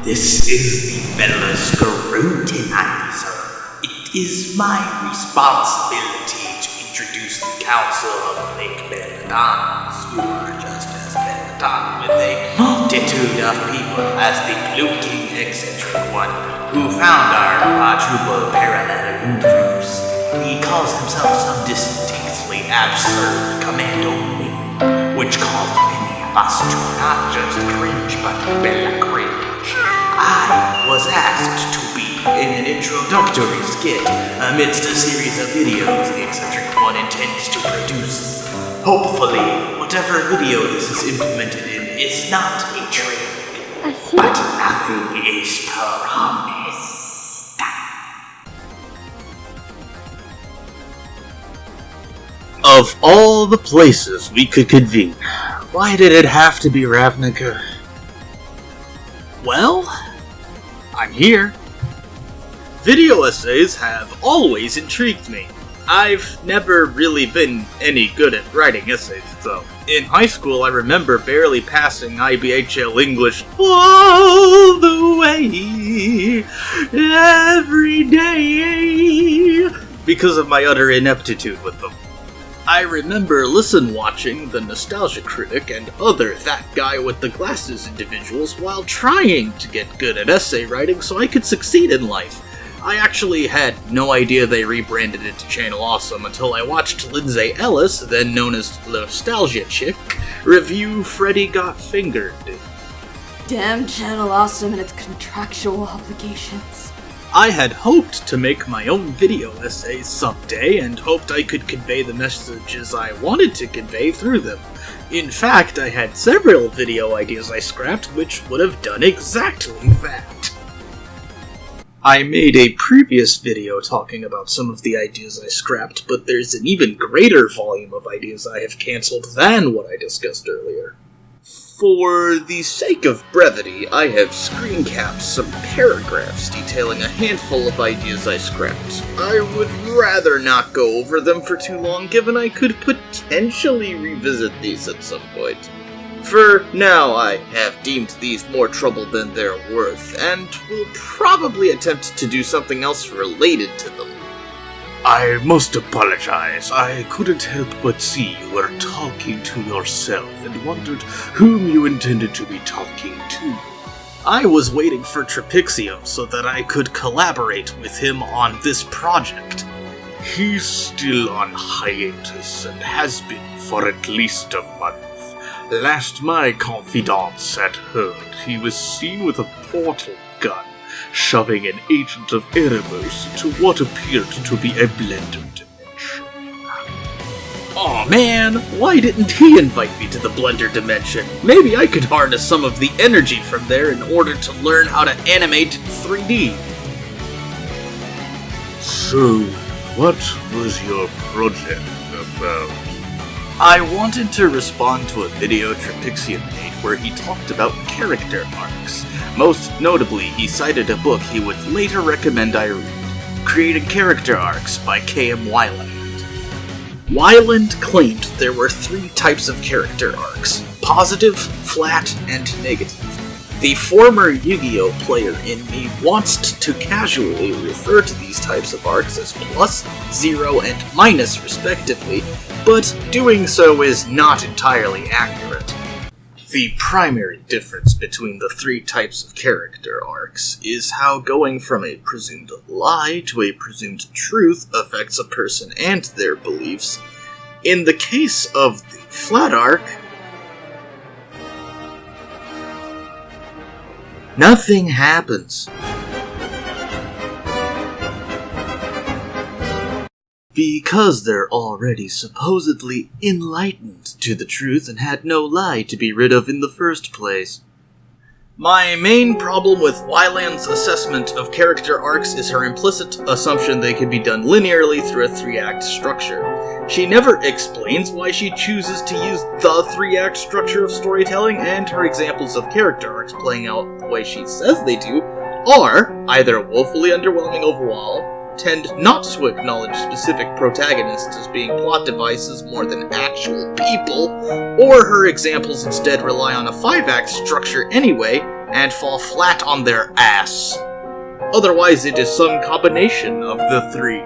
This is the Bella Scrutinizer. It is my responsibility to introduce the Council of Lake Belladons, who are just as Belladon with a multitude of people as the Blue-King eccentric one who found our quadruple parallel universe. He calls himself some distinctly absurd commando name, which caused many of us to not just cringe, but Bella cringe. I was asked to be in an introductory skit amidst a series of videos the eccentric one intends to produce. Hopefully, whatever video this is implemented in is not a trick, but nothing is promised. Of all the places we could convene, why did it have to be Ravnica? Well, I'm here. Video essays have always intrigued me. I've never really been any good at writing essays, though. In high school, I remember barely passing IBHL English all the way, every day, because of my utter ineptitude with them. I remember watching the Nostalgia Critic and other that guy with the glasses individuals while trying to get good at essay writing so I could succeed in life. I actually had no idea they rebranded it to Channel Awesome until I watched Lindsay Ellis, then known as Nostalgia Chick, review Freddy Got Fingered. Damn Channel Awesome and its contractual obligations. I had hoped to make my own video essays someday and hoped I could convey the messages I wanted to convey through them. In fact, I had several video ideas I scrapped which would have done exactly that. I made a previous video talking about some of the ideas I scrapped, but there's an even greater volume of ideas I have cancelled than what I discussed earlier. For the sake of brevity, I have screen capped some paragraphs detailing a handful of ideas I scrapped. I would rather not go over them for too long, given I could potentially revisit these at some point. For now, I have deemed these more trouble than they're worth, and will probably attempt to do something else related to them. I must apologize. I couldn't help but see you were talking to yourself and wondered whom you intended to be talking to. I was waiting for Trapixium so that I could collaborate with him on this project. He's still on hiatus and has been for at least a month. Last my confidants had heard, he was seen with a portal gun, shoving an agent of Erebos into what appeared to be a blender dimension. Aw man, why didn't he invite me to the blender dimension? Maybe I could harness some of the energy from there in order to learn how to animate 3D. So, what was your project about? I wanted to respond to a video Trapixium made where he talked about character arcs. Most notably, he cited a book he would later recommend I read, Creating Character Arcs by K.M. Weiland. Weiland claimed there were 3 types of character arcs: positive, flat, and negative. The former Yu-Gi-Oh! Player in me wants to casually refer to these types of arcs as plus, 0, and minus respectively, but doing so is not entirely accurate. The primary difference between the 3 types of character arcs is how going from a presumed lie to a presumed truth affects a person and their beliefs. In the case of the flat arc, nothing happens. Because they're already supposedly enlightened to the truth and had no lie to be rid of in the first place. My main problem with Weiland's assessment of character arcs is her implicit assumption they can be done linearly through a 3-act structure. She never explains why she chooses to use the 3-act structure of storytelling, and her examples of character arcs playing out the way she says they do are either woefully underwhelming overall, tend not to acknowledge specific protagonists as being plot devices more than actual people, or her examples instead rely on a 5-act structure anyway, and fall flat on their ass. Otherwise, it is some combination of the three.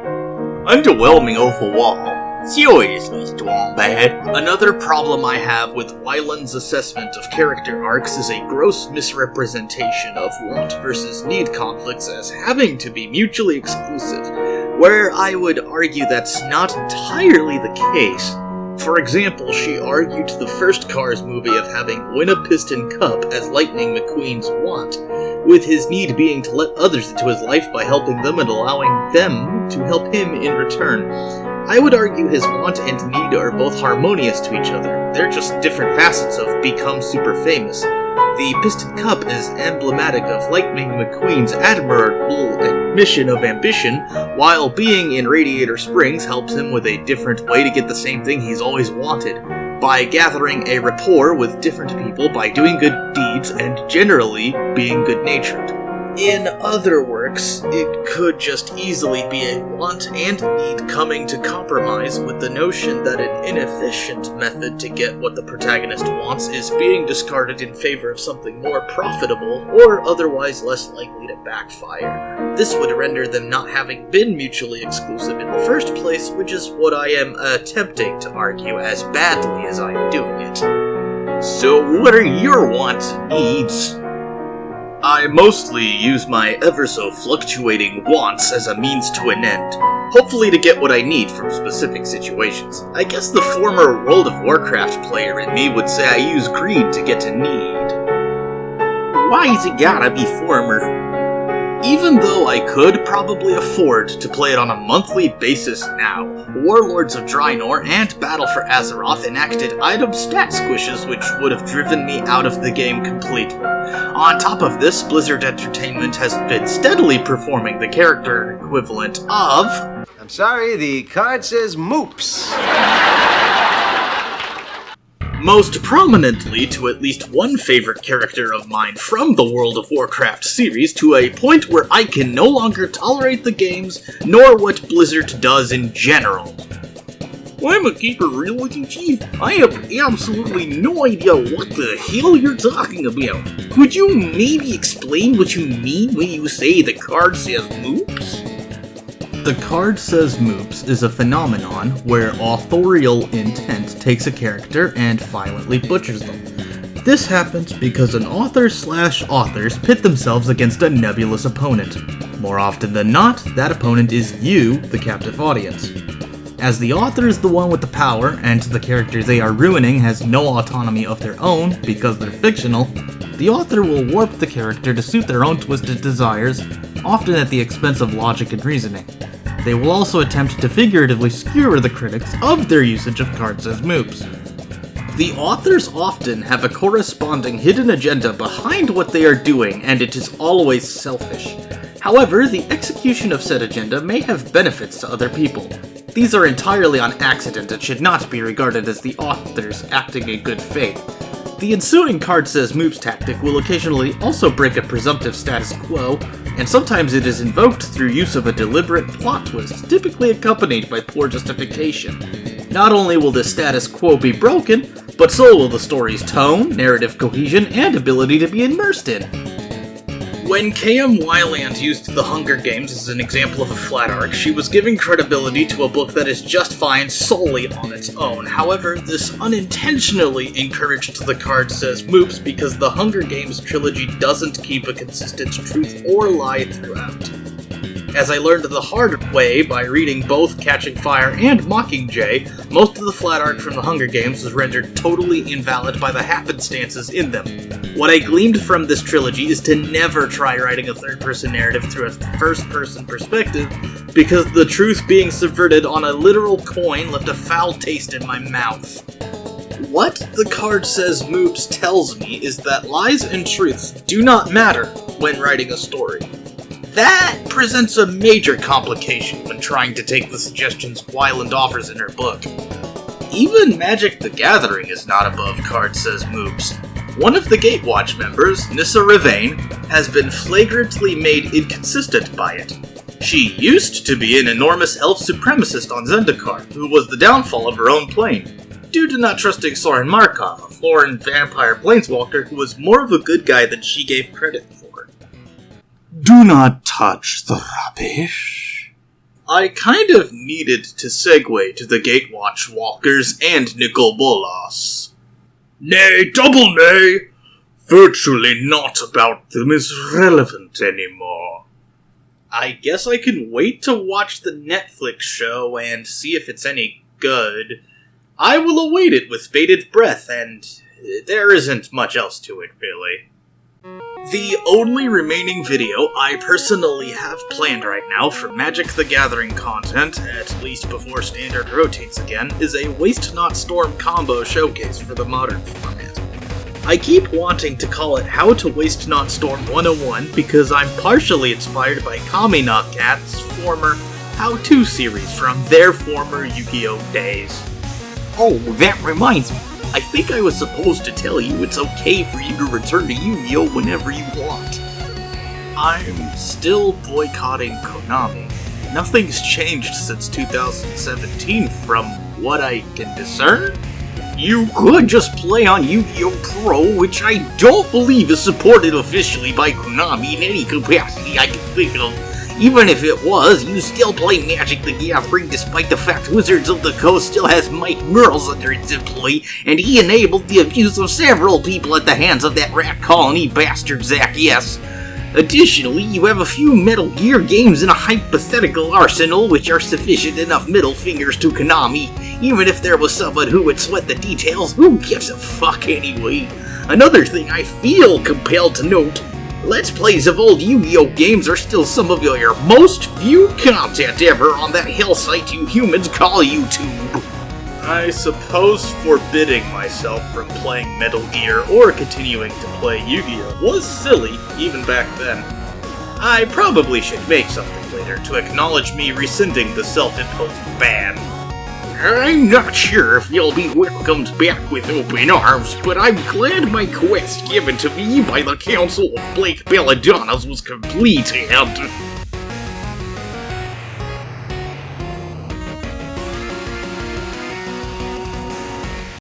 Underwhelming overall. Seriously, Stormbad. Another problem I have with Wyland's assessment of character arcs is a gross misrepresentation of want versus need conflicts as having to be mutually exclusive, where I would argue that's not entirely the case. For example, she argued the first Cars movie of having win a piston cup as Lightning McQueen's want, with his need being to let others into his life by helping them and allowing them to help him in return. I would argue his want and need are both harmonious to each other. They're just different facets of become super famous. The Piston Cup is emblematic of Lightning McQueen's admirable admission of ambition, while being in Radiator Springs helps him with a different way to get the same thing he's always wanted, by gathering a rapport with different people by doing good deeds and generally being good-natured. In other works, it could just easily be a want and need coming to compromise with the notion that an inefficient method to get what the protagonist wants is being discarded in favor of something more profitable or otherwise less likely to backfire. This would render them not having been mutually exclusive in the first place, which is what I am attempting to argue as badly as I'm doing it. So what are your wants and needs? I mostly use my ever-so-fluctuating wants as a means to an end, hopefully to get what I need from specific situations. I guess the former World of Warcraft player in me would say I use greed to get to need. Why's it gotta be former? Even though I could probably afford to play it on a monthly basis now, Warlords of Draenor and Battle for Azeroth enacted item stat squishes which would have driven me out of the game completely. On top of this, Blizzard Entertainment has been steadily performing the character equivalent of... I'm sorry, the card says moops. Most prominently to at least one favorite character of mine from the World of Warcraft series, to a point where I can no longer tolerate the games, nor what Blizzard does in general. I'm a keeper real with you, Chief. I have absolutely no idea what the hell you're talking about. Could you maybe explain what you mean when you say the card says moops? The card says moops is a phenomenon where authorial intent takes a character and violently butchers them. This happens because an author/authors pit themselves against a nebulous opponent. More often than not, that opponent is you, the captive audience. As the author is the one with the power, and the character they are ruining has no autonomy of their own because they're fictional, the author will warp the character to suit their own twisted desires, often at the expense of logic and reasoning. They will also attempt to figuratively skewer the critics of their usage of cards as moops. The authors often have a corresponding hidden agenda behind what they are doing, and it is always selfish. However, the execution of said agenda may have benefits to other people. These are entirely on accident and should not be regarded as the authors acting in good faith. The ensuing card says moops tactic will occasionally also break a presumptive status quo, and sometimes it is invoked through use of a deliberate plot twist, typically accompanied by poor justification. Not only will the status quo be broken, but so will the story's tone, narrative cohesion, and ability to be immersed in. When K.M. Wyland used The Hunger Games as an example of a flat arc, she was giving credibility to a book that is just fine solely on its own. However, this unintentionally encouraged the card says moops because the Hunger Games trilogy doesn't keep a consistent truth or lie throughout. As I learned the hard way by reading both Catching Fire and Mockingjay, most of the flat arc from the Hunger Games was rendered totally invalid by the happenstances in them. What I gleaned from this trilogy is to never try writing a third-person narrative through a first-person perspective, because the truth being subverted on a literal coin left a foul taste in my mouth. What the card says moops tells me is that lies and truths do not matter when writing a story. That presents a major complication when trying to take the suggestions Wyland offers in her book. Even Magic the Gathering is not above card says moops. One of the Gatewatch members, Nissa Ravain, has been flagrantly made inconsistent by it. She used to be an enormous elf supremacist on Zendikar, who was the downfall of her own plane, due to not trusting Soren Markov, a foreign vampire planeswalker who was more of a good guy than she gave credit for. Do not touch the rubbish. I kind of needed to segue to the Gatewatch Walkers and Nicol Bolas. Nay, double nay! Virtually not about them is relevant anymore. I guess I can wait to watch the Netflix show and see if it's any good. I will await it with bated breath, and there isn't much else to it, really. The only remaining video I personally have planned right now for Magic the Gathering content, at least before Standard rotates again, is a Waste Not Storm combo showcase for the Modern format. I keep wanting to call it How to Waste Not Storm 101 because I'm partially inspired by Kaminok Cat's former How-To series from their former Yu-Gi-Oh! Days. Oh, that reminds me. I think I was supposed to tell you it's okay for you to return to Yu-Gi-Oh! Whenever you want. I'm still boycotting Konami. Nothing's changed since 2017 from what I can discern. You could just play on Yu-Gi-Oh! Pro, which I don't believe is supported officially by Konami in any capacity I can think of. Even if it was, you still play Magic the Gathering despite the fact Wizards of the Coast still has Mike Merles under its employ, and he enabled the abuse of several people at the hands of that rat colony bastard Zach Yes. Additionally, you have a few Metal Gear games in a hypothetical arsenal which are sufficient enough middle fingers to Konami. Even if there was someone who would sweat the details, who gives a fuck anyway? Another thing I feel compelled to note, Let's Plays of old Yu-Gi-Oh! Games are still some of your most viewed content ever on that hell site you humans call YouTube. I suppose forbidding myself from playing Metal Gear or continuing to play Yu-Gi-Oh! Was silly, even back then. I probably should make something later to acknowledge me rescinding the self-imposed ban. I'm not sure if you'll be welcomed back with open arms, but I'm glad my quest given to me by the Council of Blake Belladonnas was complete and...